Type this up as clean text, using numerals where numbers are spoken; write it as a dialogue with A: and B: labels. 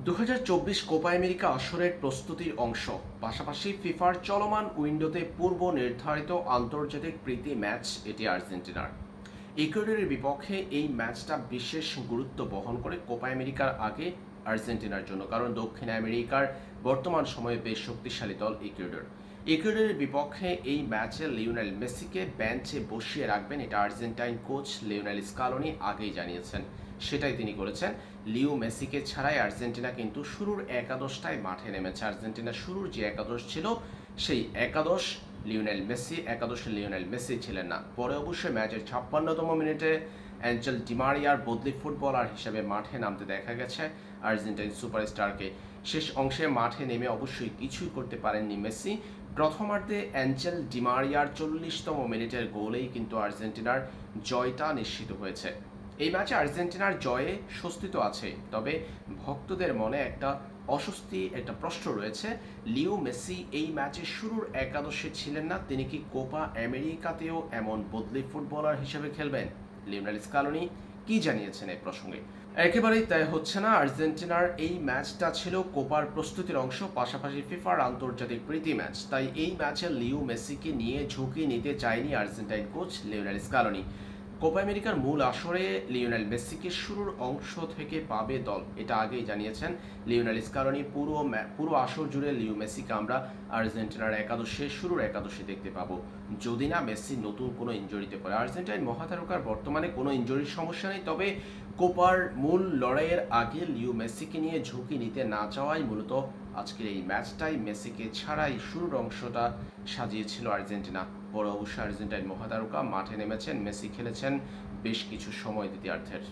A: 2024 Copa America আসরের প্রস্তুতির অংশ, পাশাপাশি ফিফার চলমান উইন্ডোতে পূর্ব নির্ধারিত আন্তর্জাতিক প্রীতি ম্যাচ এটি আর্জেন্টিনার। ইকুয়েডরের বিপক্ষে এই ম্যাচটা বিশেষ গুরুত্ব বহন করে কোপা আমেরিকার আগে আর্জেন্টিনার জন্য, কারণ দক্ষিণ আমেরিকার বর্তমান সময়ে বেশ শক্তিশালী দল ইকুয়েডর। ইকুয়েডরের বিপক্ষে এই ম্যাচে লিওনেল মেসিকে বেঞ্চে বসিয়ে রাখবেন, এটা আর্জেন্টাইন কোচ লিওনেল স্কালোনি আগেই জানিয়েছেন। সেটাই তিনি করেছেন। লিও মেসিকে ছাড়াই আর্জেন্টিনা কিন্তু শুরুর একাদশটায় মাঠে নেমেছে। আর্জেন্টিনার শুরুর যে একাদশ ছিল সেই একাদশে লিওনেল মেসি ছিলেন না। পরে অবশ্যই ম্যাচের 56তম মিনিটে অ্যাঞ্জেল ডিমারিয়ার বদলি ফুটবলার হিসেবে মাঠে নামতে দেখা গেছে আর্জেন্টাইন সুপারস্টারকে। শেষ অংশে মাঠে নেমে অবশ্যই কিছুই করতে পারেননি মেসি। প্রথমার্ধে অ্যাঞ্জেল ডিমারিয়ার 40তম মিনিটের গোলেই কিন্তু আর্জেন্টিনার জয়টা নিশ্চিত হয়েছে। এই ম্যাচে আর্জেন্টিনার জয়ে স্বস্তি তো আছে, তবে ভক্তদের মনে একটা প্রশ্ন রয়েছে। লিও মেসি এই ম্যাচে শুরুর একাদশে ছিলেন না, তিনি কি কোপা আমেরিকাতেও এমন বদলি ফুটবলার হিসেবে খেলবেন? লিওনেল স্কালোনি কি জানিয়েছেন এই প্রসঙ্গে? একেবারেই তাই হচ্ছে না। আর্জেন্টিনার এই ম্যাচটা ছিল কোপার প্রস্তুতির অংশ, পাশাপাশি ফিফার আন্তর্জাতিক প্রীতি ম্যাচ। তাই এই ম্যাচে লিও মেসিকে নিয়ে ঝুঁকি নিতে চায়নি Argentine coach Lionel Scaloni. Copa আমেরিকার মূল আসরে লিওনেল মেসিকে শুরুর অংশ থেকে পাবে দল, এটা আগেই জানিয়েছেন লিওনেল স্কালোনি। পুরো আসর জুড়ে লিও মেসিকে আমরা আর্জেন্টিনার শুরুর একাদশে দেখতে পাবো, যদি না মেসি নতুন কোনো ইনজুরিতে পড়ে। আর্জেন্টাইন মহাতারকার বর্তমানে কোনো ইনজুরির সমস্যা নেই, তবে কোপার মূল লড়াইয়ের আগে লিও মেসিকে নিয়ে ঝুঁকি নিতে না চাওয়াই মূলত আজকের এই ম্যাচটাই মেসিকে ছাড়াই শুরুর অংশটা সাজিয়েছিল আর্জেন্টিনা। পরে অবশ্য আর্জেন্টাইন মহাতারকা মাঠে নেমেছেন, মেসি খেলেছেন বেশ কিছু সময় দ্বিতীয়ার্ধের।